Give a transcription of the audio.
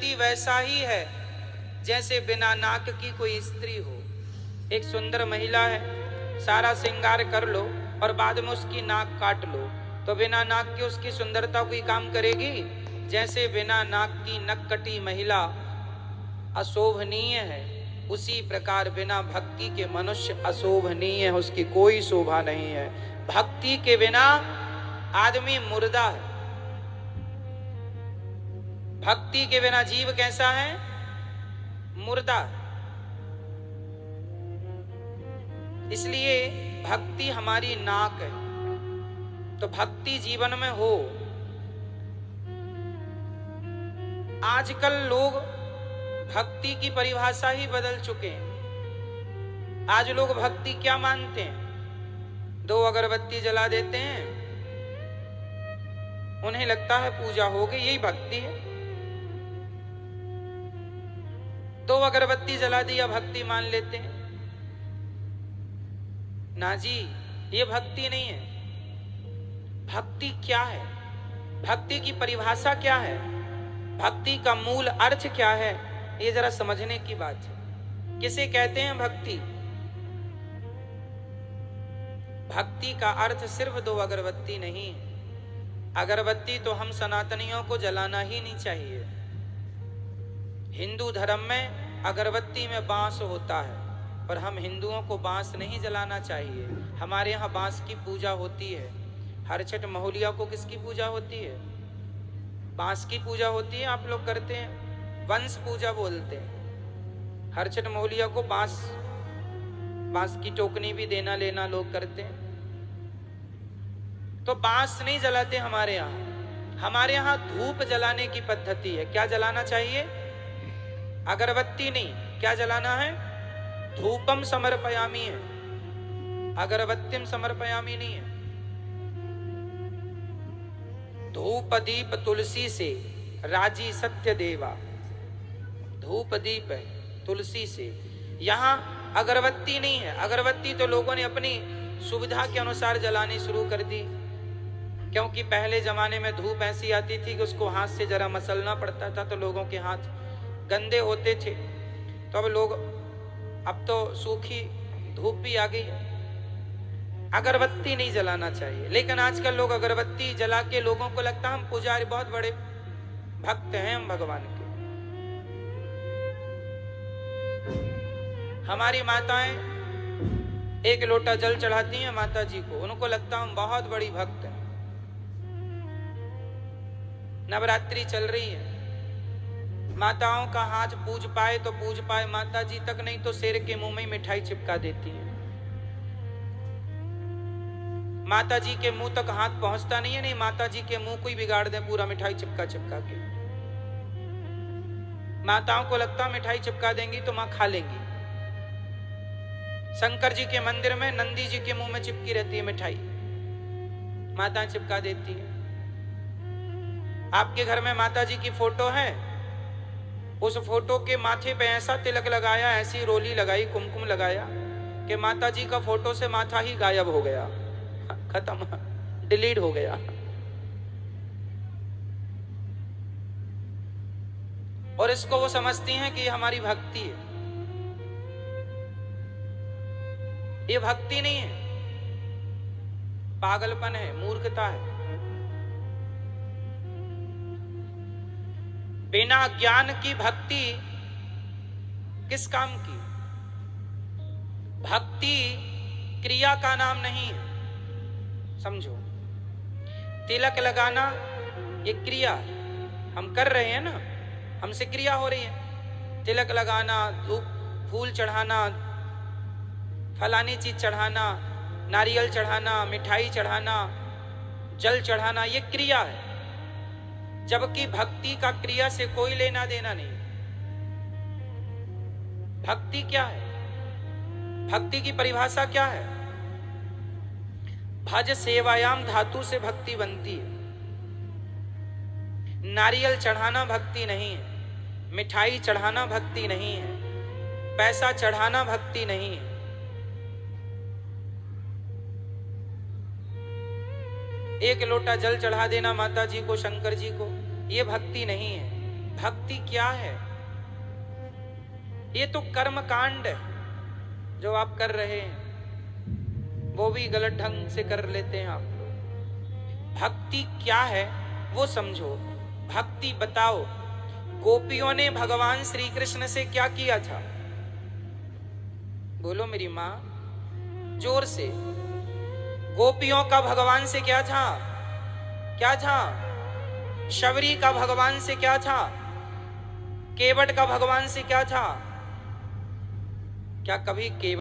भक्ति वैसा ही है जैसे बिना नाक की कोई स्त्री हो। एक सुंदर महिला है, सारा श्रृंगार कर लो और बाद में उसकी नाक काट लो तो बिना नाक की उसकी सुंदरता कोई काम करेगी? जैसे बिना नाक की नक कटी महिला अशोभनीय है, उसी प्रकार बिना भक्ति के मनुष्य अशोभनीय है, उसकी कोई शोभा नहीं है। भक्ति के बिना आदमी मुर्दा है। भक्ति के बिना जीव कैसा है? मुर्दा। इसलिए भक्ति हमारी नाक है। तो भक्ति जीवन में हो। आजकल लोग भक्ति की परिभाषा ही बदल चुके हैं। आज लोग भक्ति क्या मानते हैं? 2 अगरबत्ती जला देते हैं, उन्हें लगता है पूजा हो गई, यही भक्ति है। 2 अगरबत्ती जला दिया भक्ति मान लेते हैं। ना जी, ये भक्ति नहीं है। भक्ति क्या है? भक्ति की परिभाषा क्या है? भक्ति का मूल अर्थ क्या है? ये जरा समझने की बात है। किसे कहते हैं भक्ति? भक्ति का अर्थ सिर्फ 2 अगरबत्ती नहीं है। अगरबत्ती तो हम सनातनियों को जलाना ही नहीं चाहिए। हिंदू धर्म में अगरबत्ती में बांस होता है और हम हिंदुओं को बांस नहीं जलाना चाहिए। हमारे यहाँ बांस की पूजा होती है। हर छठ महोलिया को किसकी पूजा होती है? बांस की पूजा होती है। आप लोग करते हैं, वंश पूजा बोलते हैं। हर छठ महोलिया को बांस की टोकनी भी देना लेना लोग करते हैं। तो बांस नहीं जलाते हमारे यहाँ। हमारे यहाँ धूप जलाने की पद्धति है। क्या जलाना चाहिए? अगरबत्ती नहीं, क्या जलाना है? धूपम समर्पयामी है, अगरबत्तिम समर्पयामी नहीं है। धूप दीप तुलसी से राजी सत्य देवा। धूप दीप है तुलसी से। यहाँ अगरबत्ती नहीं है। अगरबत्ती तो लोगों ने अपनी सुविधा के अनुसार जलानी शुरू कर दी, क्योंकि पहले जमाने में धूप ऐसी आती थी कि उसको हाथ से जरा मसलना पड़ता था, तो लोगों के हाथ गंदे होते थे। तो अब तो सूखी धूप भी आ गई है। अगरबत्ती नहीं जलाना चाहिए। लेकिन आजकल लोग अगरबत्ती जला के लोगों को लगता है हम पुजारी बहुत बड़े भक्त हैं हम भगवान के। हमारी माताएं 1 लोटा जल चढ़ाती हैं माता जी को, उनको लगता हम बहुत बड़ी भक्त हैं। नवरात्रि चल रही है, माताओं का हाथ पूज पाए तो पूज पाए, माता जी तक नहीं तो शेर के मुंह में मिठाई चिपका देती है। माता जी के मुंह तक हाथ पहुंचता नहीं है, नहीं माता जी के मुंह को ही बिगाड़ दे पूरा मिठाई चिपका चिपका के। माताओं को लगता मिठाई चिपका देंगी तो मां खा लेंगी। शंकर जी के मंदिर में नंदी जी के मुंह में चिपकी रहती है मिठाई, माताएं चिपका देती है। आपके घर में माता जी की फोटो है, उस फोटो के माथे पे ऐसा तिलक लगाया, ऐसी रोली लगाई, कुमकुम लगाया कि माता जी का फोटो से माथा ही गायब हो गया, खत्म, डिलीट हो गया। और इसको वो समझती हैं कि ये हमारी भक्ति है। ये भक्ति नहीं है, पागलपन है, मूर्खता है। बिना ज्ञान की भक्ति किस काम की? भक्ति क्रिया का नाम नहीं है, समझो। तिलक लगाना ये क्रिया हम कर रहे हैं ना, हमसे क्रिया हो रही है। तिलक लगाना, धूप फूल चढ़ाना, फलानी चीज चढ़ाना, नारियल चढ़ाना, मिठाई चढ़ाना, जल चढ़ाना, ये क्रिया है। जबकि भक्ति का क्रिया से कोई लेना देना नहीं। भक्ति क्या है? भक्ति की परिभाषा क्या है? भज सेवायाम धातु से भक्ति बनती है। नारियल चढ़ाना भक्ति नहीं है, मिठाई चढ़ाना भक्ति नहीं है, पैसा चढ़ाना भक्ति नहीं है। एक लोटा जल चढ़ा देना माता जी को, शंकर जी को, ये भक्ति नहीं है। भक्ति क्या है? ये तो कर्म कांड है जो आप कर रहे हैं, वो भी गलत ढंग से कर लेते हैं आप लोग। भक्ति क्या है वो समझो, भक्ति बताओ। गोपियों ने भगवान श्री कृष्ण से क्या किया था? बोलो मेरी माँ, जोर से। गोपियों का भगवान से क्या था? क्या था? शबरी का भगवान से क्या था? केवट का भगवान से क्या था? क्या कभी केवट